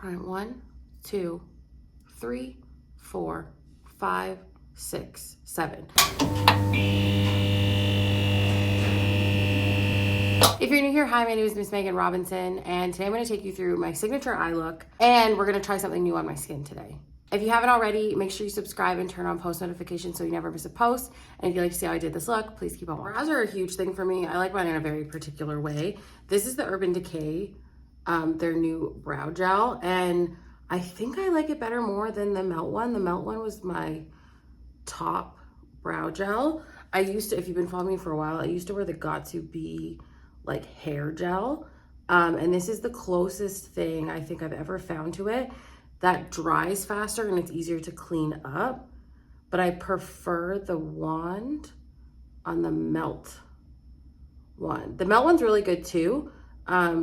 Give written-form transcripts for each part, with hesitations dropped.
Prime 1, 2, 3, 4, 5, 6, 7. If you're new here, hi, my name is Miss Megan Robinson, and today I'm going to take you through my signature eye look, and we're going to try something new on my skin today. If you haven't already, make sure you subscribe and turn on post notifications so you never miss a post. And if you'd like to see how I did this look, please keep on watching. Brows are a huge thing for me. I like mine in a very particular way. This is the Urban Decay, their new brow gel, and I think I like it better more than the Melt one. The Melt one was my top brow gel. I used to, if you've been following me for a while, I used to wear the Got2b like hair gel. And this is the closest thing I think I've ever found to it that dries faster and it's easier to clean up. But I prefer the wand on the Melt one. The Melt one's really good too.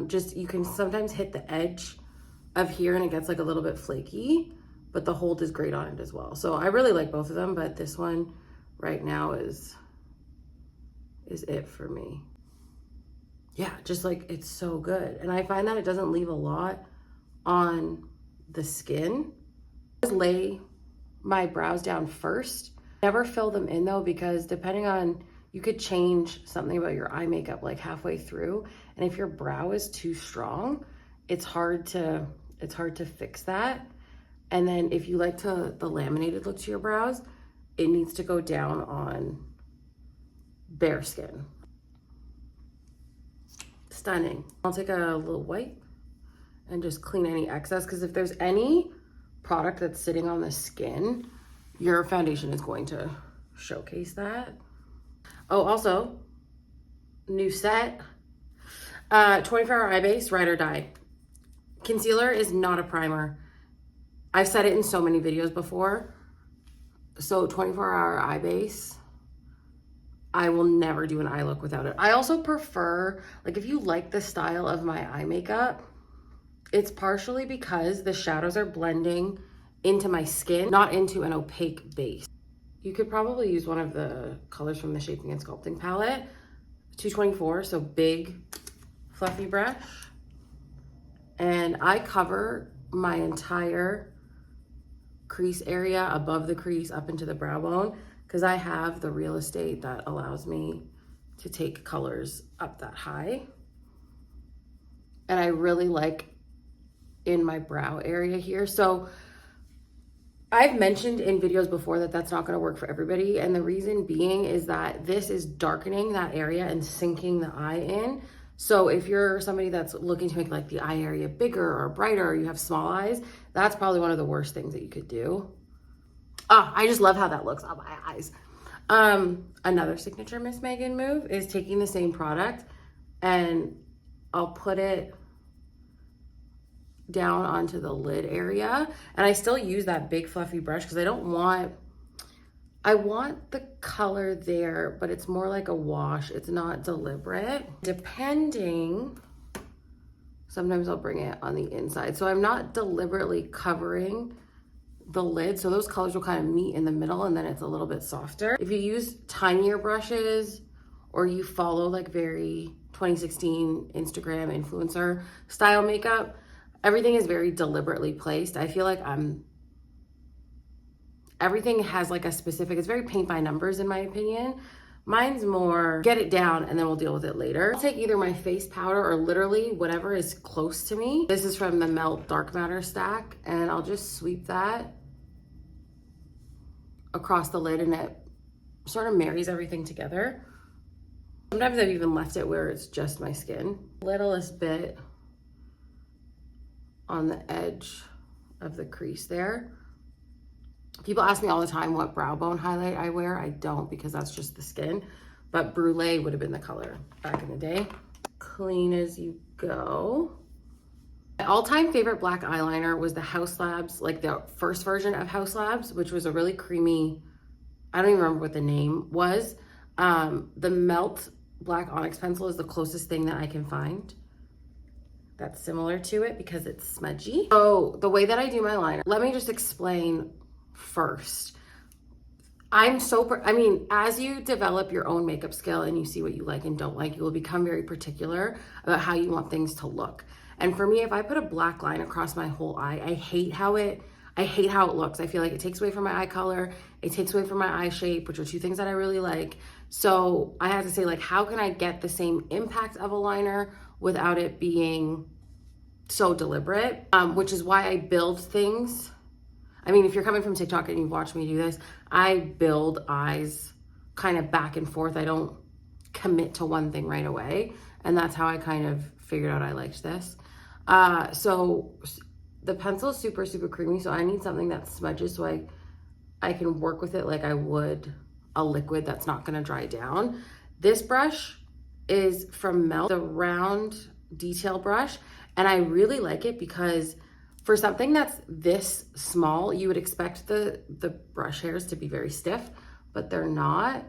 Just you can sometimes hit the edge of here and it gets like a little bit flaky, but the hold is great on it as well. So I really like both of them, but this one right now is it for me. Yeah, just like it's so good. And I find that it doesn't leave a lot on the skin. Just lay my brows down first. Never fill them in though, because depending on, you could change something about your eye makeup like halfway through. And if your brow is too strong, it's hard to fix that. And then if you like the laminated look to your brows, it needs to go down on bare skin. Stunning. I'll take a little wipe and just clean any excess, because if there's any product that's sitting on the skin, your foundation is going to showcase that. Oh, also, new set, 24-hour eye base, ride or die. Concealer is not a primer. I've said it in so many videos before. So 24-hour eye base, I will never do an eye look without it. I also prefer, like if you like the style of my eye makeup, it's partially because the shadows are blending into my skin, not into an opaque base. You could probably use one of the colors from the Shaping and Sculpting palette, 224, so big, fluffy brush. And I cover my entire crease area, above the crease, up into the brow bone, because I have the real estate that allows me to take colors up that high. And I really like in my brow area here. So I've mentioned in videos before that that's not going to work for everybody. And the reason being is that this is darkening that area and sinking the eye in. So if you're somebody that's looking to make like the eye area bigger or brighter, or you have small eyes, that's probably one of the worst things that you could do. Oh, I just love how that looks on my eyes. Another signature Miss Megan move is taking the same product and I'll put it down onto the lid area. And I still use that big fluffy brush because I want the color there, but it's more like a wash. It's not deliberate. Depending, sometimes I'll bring it on the inside. So I'm not deliberately covering the lid. So those colors will kind of meet in the middle and then it's a little bit softer. If you use tinier brushes or you follow like very 2016 Instagram influencer style makeup, everything is very deliberately placed. I feel like everything has like a specific, it's very paint by numbers in my opinion. Mine's more get it down and then we'll deal with it later. I'll take either my face powder or literally whatever is close to me. This is from the Melt Dark Matter stack, and I'll just sweep that across the lid and it sort of marries everything together. Sometimes I've even left it where it's just my skin. Littlest bit on the edge of the crease there. People ask me all the time what brow bone highlight I wear. I don't, because that's just the skin, but Brulee would have been the color back in the day. Clean as you go. My all-time favorite black eyeliner was the Haus Labs, like the first version of Haus Labs, which was a really creamy, I don't even remember what the name was. The Melt Black Onyx pencil is the closest thing that I can find that's similar to it because it's smudgy. So the way that I do my liner, let me just explain first. As you develop your own makeup skill and you see what you like and don't like, you will become very particular about how you want things to look. And for me, if I put a black line across my whole eye, I hate how it looks. I feel like it takes away from my eye color. It takes away from my eye shape, which are two things that I really like. So I have to say, like, how can I get the same impact of a liner without it being so deliberate? Which is why I build things. I mean, if you're coming from TikTok and you've watched me do this, I build eyes kind of back and forth. I don't commit to one thing right away. And that's how I kind of figured out I liked this. So the pencil is super, super creamy. So I need something that smudges so I can work with it like I would a liquid that's not gonna dry down. This brush is from Melt, the round detail brush. And I really like it because for something that's this small, you would expect the brush hairs to be very stiff, but they're not.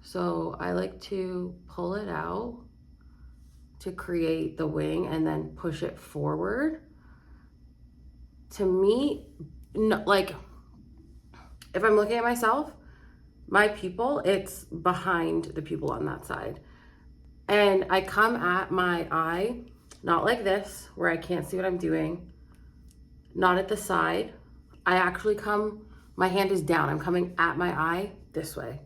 So I like to pull it out to create the wing and then push it forward. To me, no, like if I'm looking at myself, my pupil, it's behind the pupil on that side. And I come at my eye, not like this, where I can't see what I'm doing, not at the side. I actually my hand is down. I'm coming at my eye this way.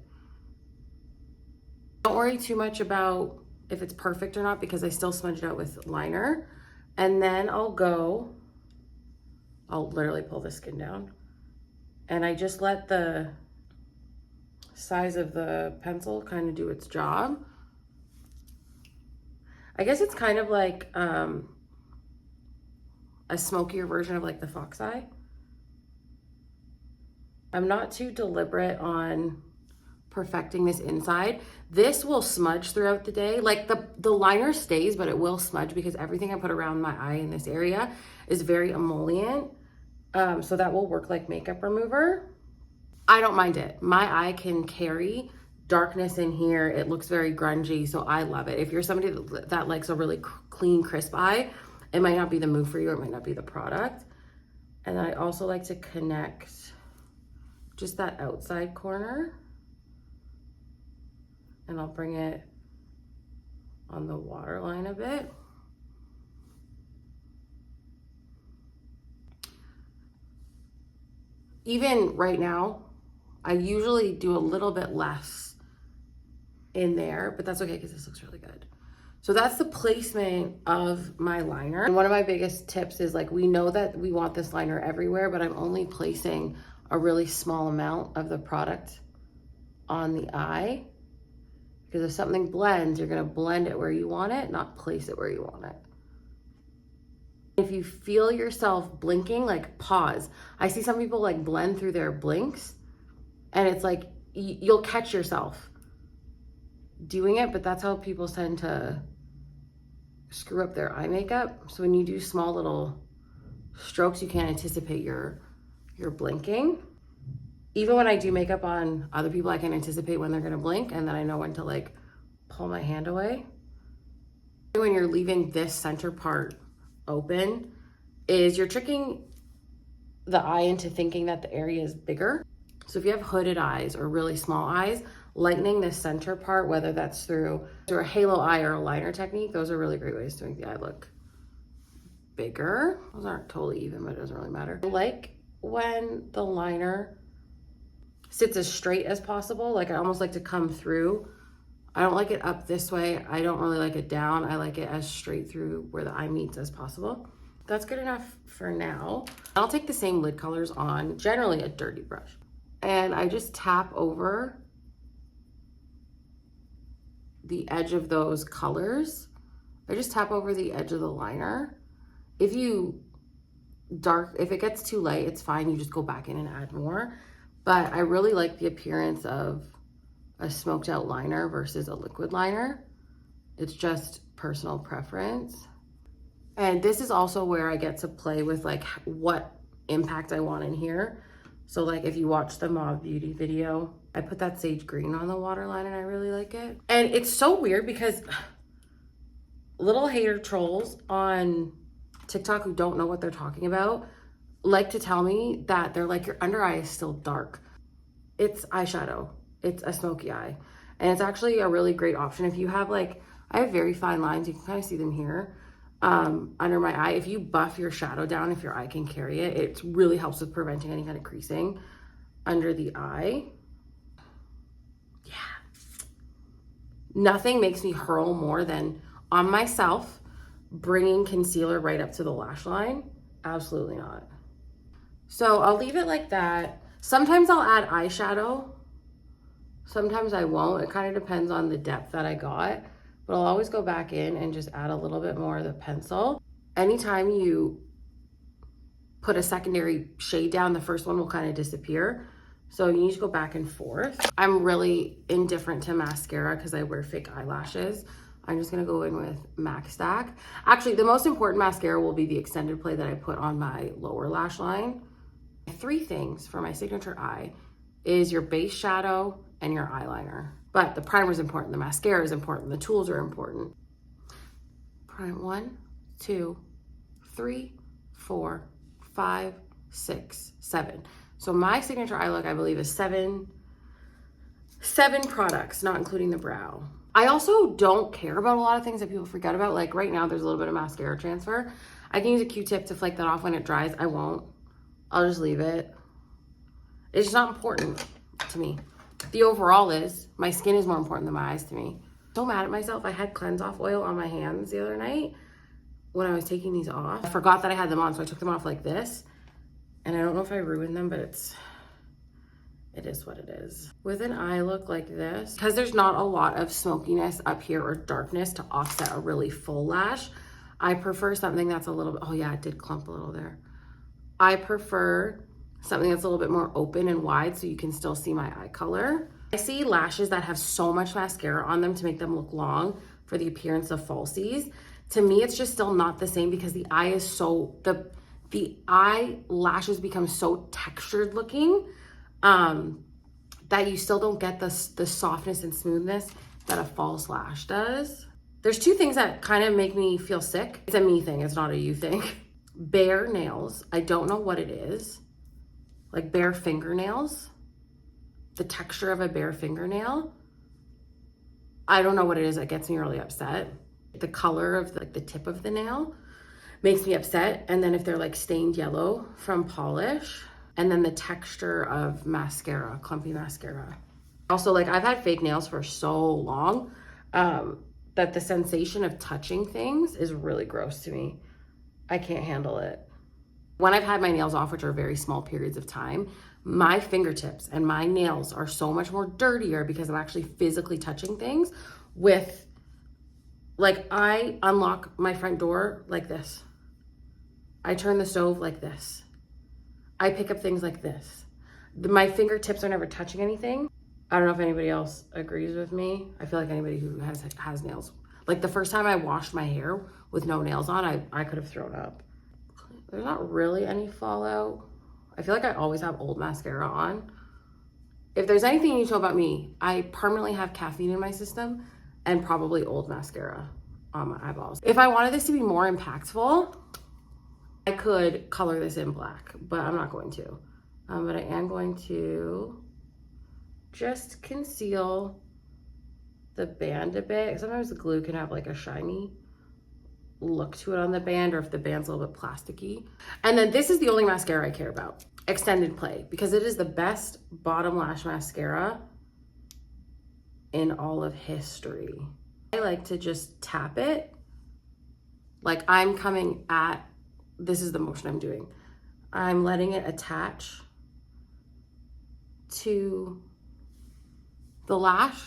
Don't worry too much about if it's perfect or not because I still smudge it out with liner. And then I'll literally pull the skin down. And I just let the size of the pencil kind of do its job. I guess it's kind of like a smokier version of like the fox eye. I'm not too deliberate on perfecting this inside. This will smudge throughout the day. Like the liner stays, but it will smudge because everything I put around my eye in this area is very emollient. So that will work like makeup remover. I don't mind it. My eye can carry darkness in here. It looks very grungy, so I love it. If you're somebody that likes a really clean, crisp eye, it might not be the move for you. It might not be the product. And I also like to connect just that outside corner. And I'll bring it on the waterline a bit. Even right now, I usually do a little bit less in there, but that's okay because this looks really good. So that's the placement of my liner. And one of my biggest tips is like, we know that we want this liner everywhere, but I'm only placing a really small amount of the product on the eye. Because if something blends, you're gonna blend it where you want it, not place it where you want it. If you feel yourself blinking, like pause. I see some people like blend through their blinks and it's like, you'll catch yourself doing it, but that's how people tend to screw up their eye makeup. So when you do small little strokes, you can't anticipate your blinking. Even when I do makeup on other people, I can anticipate when they're gonna blink and then I know when to like pull my hand away. When you're leaving this center part open is you're tricking the eye into thinking that the area is bigger. So if you have hooded eyes or really small eyes, lightening the center part, whether that's through a halo eye or a liner technique, those are really great ways to make the eye look bigger. Those aren't totally even, but it doesn't really matter. I like when the liner sits as straight as possible. Like I almost like to come through. I don't like it up this way. I don't really like it down. I like it as straight through where the eye meets as possible. That's good enough for now. I'll take the same lid colors on, generally a dirty brush. And I just tap over the edge of those colors. I just tap over the edge of the liner. If it gets too light, it's fine. You just go back in and add more. But I really like the appearance of a smoked out liner versus a liquid liner. It's just personal preference. And this is also where I get to play with like what impact I want in here. So like if you watch the Mauve Beauty video, I put that sage green on the waterline and I really like it. And it's so weird because little hater trolls on TikTok who don't know what they're talking about like to tell me that they're like, your under eye is still dark. It's eyeshadow. It's a smoky eye. And it's actually a really great option. If you have like, I have very fine lines. You can kind of see them here. under my eye. If you buff your shadow down, if your eye can carry it, it really helps with preventing any kind of creasing under the eye. Yeah. Nothing makes me hurl more than on myself bringing concealer right up to the lash line. Absolutely not. So I'll leave it like that. Sometimes I'll add eyeshadow. Sometimes I won't. It kind of depends on the depth that I got. But I'll always go back in and just add a little bit more of the pencil. Anytime you put a secondary shade down, the first one will kind of disappear. So you need to go back and forth. I'm really indifferent to mascara because I wear fake eyelashes. I'm just gonna go in with MACSTAck. Actually, the most important mascara will be the extended play that I put on my lower lash line. 3 things for my signature eye is your base shadow and your eyeliner. But the primer is important, the mascara is important, the tools are important. Prime 1, 2, 3, 4, 5, 6, 7. So my signature eye look, I believe, is 7 products, not including the brow. I also don't care about a lot of things that people forget about. Like right now, there's a little bit of mascara transfer. I can use a Q-tip to flake that off when it dries. I won't. I'll just leave it. It's just not important to me. The overall is, my skin is more important than my eyes to me. So mad at myself. I had cleanse off oil on my hands the other night when I was taking these off. I forgot that I had them on, so I took them off like this. And I don't know if I ruined them, but it is what it is. With an eye look like this, because there's not a lot of smokiness up here or darkness to offset a really full lash, I prefer something that's a little bit, oh yeah, it did clump a little there. I prefer something that's a little bit more open and wide so you can still see my eye color. I see lashes that have so much mascara on them to make them look long for the appearance of falsies. To me, it's just still not the same because the eye is so, the eyelashes become so textured looking that you still don't get the softness and smoothness that a false lash does. There's 2 things that kind of make me feel sick. It's a me thing, it's not a you thing. Bare nails, I don't know what it is. Like bare fingernails, the texture of a bare fingernail. I don't know what it is that gets me really upset. The color of the tip of the nail makes me upset. And then if they're like stained yellow from polish, and then the texture of mascara, clumpy mascara. Also, like I've had fake nails for so long that the sensation of touching things is really gross to me. I can't handle it. When I've had my nails off, which are very small periods of time, my fingertips and my nails are so much more dirtier because I'm actually physically touching things with, like I unlock my front door like this. I turn the stove like this. I pick up things like this. My fingertips are never touching anything. I don't know if anybody else agrees with me. I feel like anybody who has nails. Like the first time I washed my hair with no nails on, I could have thrown up. There's not really any fallout. I feel like I always have old mascara on. If there's anything you need to know about me, I permanently have caffeine in my system and probably old mascara on my eyeballs. If I wanted this to be more impactful, I could color this in black, but I'm not going to. But I am going to just conceal the band a bit. Sometimes the glue can have like a shiny look to it on the band, or if the band's a little bit plasticky. And then this is the only mascara I care about, extended play, because it is the best bottom lash mascara in all of history. I like to just tap it like I'm coming at, this is the motion I'm doing. I'm letting it attach to the lash.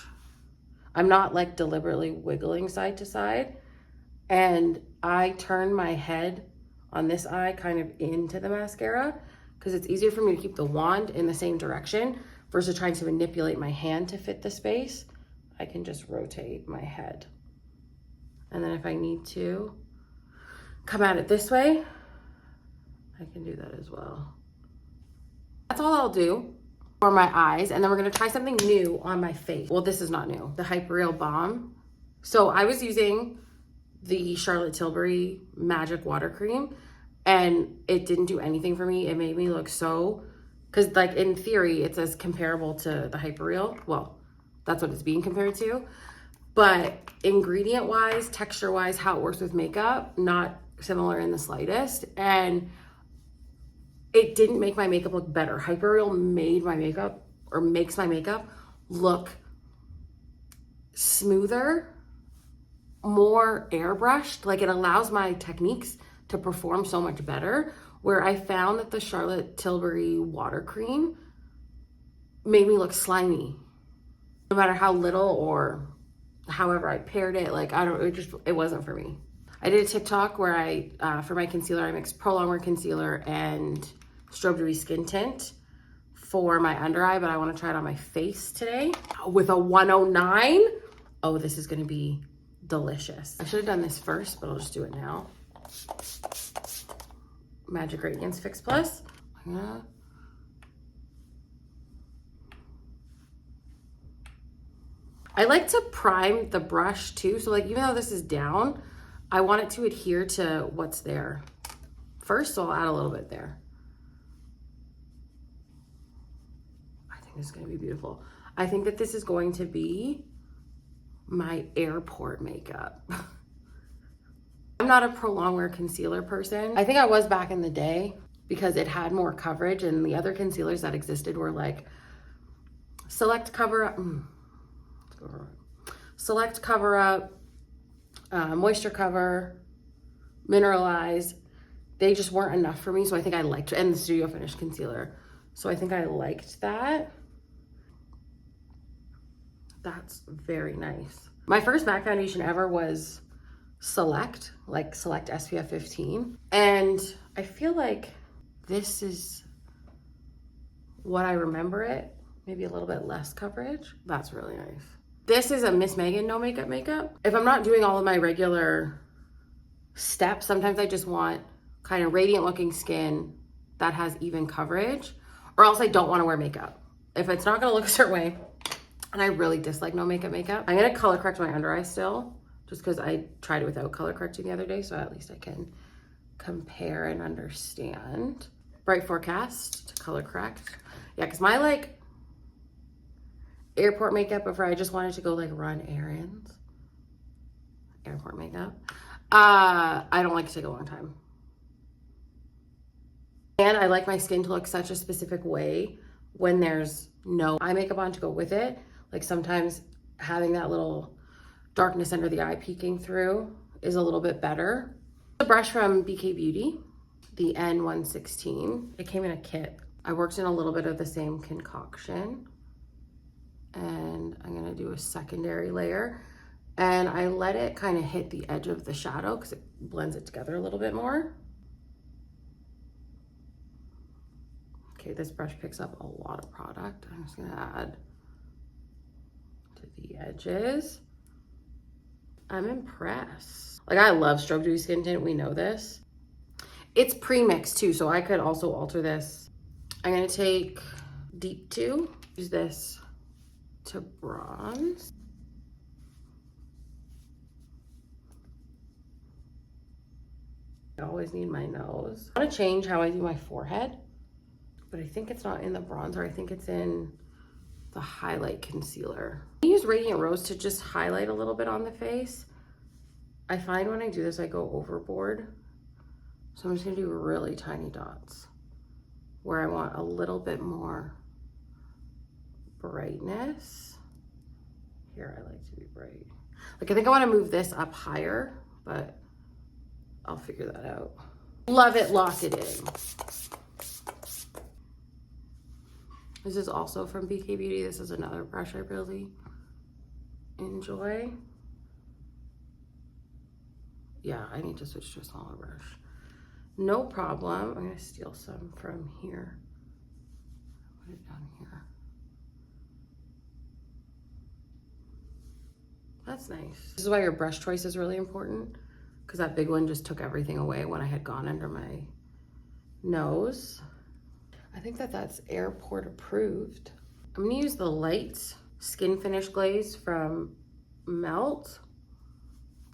I'm not like deliberately wiggling side to side. And I turn my head on this eye kind of into the mascara because it's easier for me to keep the wand in the same direction versus trying to manipulate my hand to fit the space. I can just rotate my head. And then if I need to come at it this way, I can do that as well. That's all I'll do for my eyes. And then we're gonna try something new on my face. Well, this is not new, the Hyperreal Balm. So I was using the Charlotte Tilbury Magic Water Cream and it didn't do anything for me. It made me look so, because like in theory, it says comparable to the Hyperreal. Well, that's what it's being compared to. But ingredient wise, texture wise, how it works with makeup, not similar in the slightest. And it didn't make my makeup look better. Hyperreal made my makeup, or makes my makeup look smoother, more airbrushed. Like, it allows my techniques to perform so much better, where I found that the Charlotte Tilbury water cream made me look slimy. No matter how little or however I paired it, like, it wasn't for me. I did a TikTok where I, for my concealer, I mixed Prolongwear concealer and Strobe Dewy skin tint for my under eye, but I want to try it on my face today with a 109. Oh, this is going to be delicious. I should have done this first, but I'll just do it now. Magic Radiance Fix Plus. I like to prime the brush too. So like, even though this is down, I want it to adhere to what's there first. So I'll add a little bit there. I think this is going to be beautiful. I think that this is going to be my airport makeup. I'm not a Prolongwear concealer person. I think I was back in the day because it had more coverage, and the other concealers that existed were like Select Cover Up, Select Cover Up, Moisture Cover, Mineralize. They just weren't enough for me, so I think I liked, and the Studio Finish concealer. So I think I liked that. That's very nice. My first MAC foundation ever was Select, like Select SPF 15. And I feel like this is what I remember it. Maybe a little bit less coverage. That's really nice. This is a Miss Megan No Makeup makeup. If I'm not doing all of my regular steps, sometimes I just want kind of radiant looking skin that has even coverage, or else I don't want to wear makeup. If it's not gonna look a certain way, and I really dislike no makeup makeup, I'm gonna color correct my under eye still, just because I tried it without color correcting the other day, so at least I can compare and understand. Bright Forecast to color correct. Yeah, because my like airport makeup, before I just wanted to go like run errands, airport makeup, I don't like to take a long time. And I like my skin to look such a specific way when there's no eye makeup on to go with it. Like, sometimes having that little darkness under the eye peeking through is a little bit better. The brush from BK Beauty, the N116. It came in a kit. I worked in a little bit of the same concoction, and I'm gonna do a secondary layer, and I let it kind of hit the edge of the shadow because it blends it together a little bit more. Okay, this brush picks up a lot of product. I'm just gonna add to the edges. I'm impressed. Like, I love Strobe Dewy Skin Tint, we know this. It's pre-mixed too, so I could also alter this. I'm gonna take Deep 2, use this to bronze. I always need my nose. I wanna change how I do my forehead, but I think it's not in the bronzer. I think it's in the highlight concealer. I use Radiant Rose to just highlight a little bit on the face. I find when I do this, I go overboard. So I'm just gonna do really tiny dots where I want a little bit more brightness. Here, I like to be bright. Like, I think I wanna move this up higher, but I'll figure that out. Love it, lock it in. This is also from BK Beauty. This is another brush I really enjoy. Yeah, I need to switch to a smaller brush. No problem. I'm gonna steal some from here. Put it down here. That's nice. This is why your brush choice is really important, because that big one just took everything away when I had gone under my nose. I think that that's airport approved. I'm gonna use the light skin finish glaze from Melt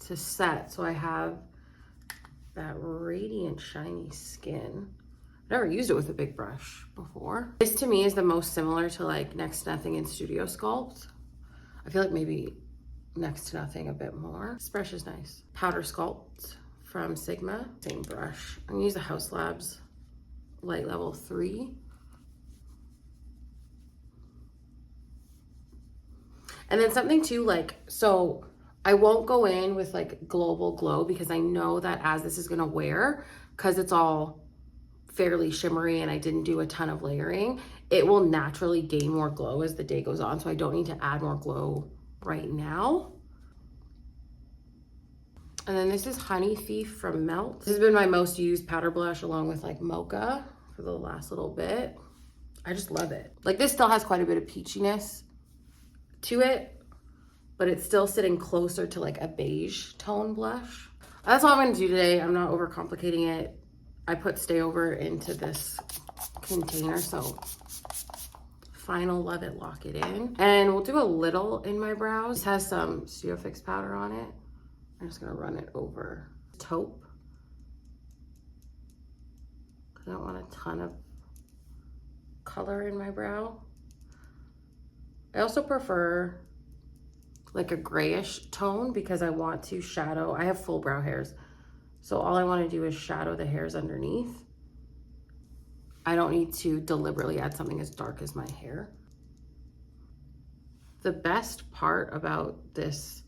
to set, so I have that radiant shiny skin. I've never used it with a big brush before. This to me is the most similar to like Next to Nothing in Studio Sculpt. I feel like maybe next to nothing a bit more. This brush is nice. Powder Sculpt from Sigma, same brush. I'm gonna use the House Labs Light Level 3. And then something too, like, so I won't go in with like Global Glow because I know that as this is gonna wear, because it's all fairly shimmery and I didn't do a ton of layering, it will naturally gain more glow as the day goes on. So I don't need to add more glow right now. And then this is Honey Thief from Melt. This has been my most used powder blush along with like Mocha for the last little bit. I just love it. Like this still has quite a bit of peachiness to it, but it's still sitting closer to like a beige tone blush. That's all I'm gonna do today. I'm not overcomplicating it. I put Stay Over into this container, so final love it, lock it in. And we'll do a little in my brows. This has some Studio Fix powder on it. I'm just gonna run it over taupe. I don't want a ton of color in my brow. I also prefer like a grayish tone because I want to shadow. I have full brow hairs, so all I want to do is shadow the hairs underneath. I don't need to deliberately add something as dark as my hair. The best part about this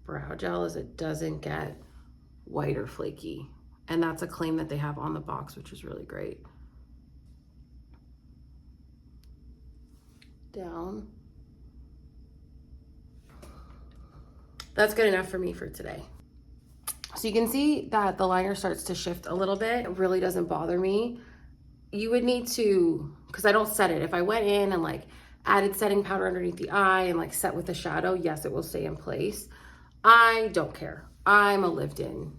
brow gel is it doesn't get white or flaky, and that's a claim that they have on the box, which is really great. Down. That's good enough for me for today. So you can see that the liner starts to shift a little bit. It really doesn't bother me. You would need to, because I don't set it. If I went in and like added setting powder underneath the eye and like set with the shadow, yes, it will stay in place. I don't care. I'm a lived-in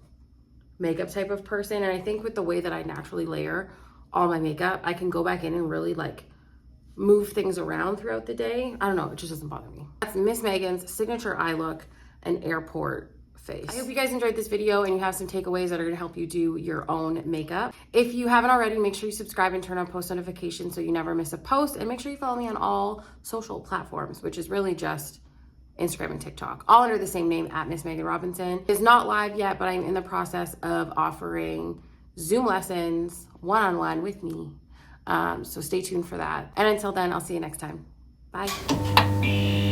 makeup type of person, and I think with the way that I naturally layer all my makeup, I can go back in and really like move things around throughout the day. I don't know, it just doesn't bother me. That's Miss Megan's signature eye look and airport face. I hope you guys enjoyed this video and you have some takeaways that are gonna help you do your own makeup. If you haven't already, make sure you subscribe and turn on post notifications so you never miss a post, and make sure you follow me on all social platforms, which is really just Instagram and TikTok, all under the same name at Miss Megan Robinson. It's not live yet, but I'm in the process of offering Zoom lessons one-on-one with me. So stay tuned for that. And until then, I'll see you next time. Bye.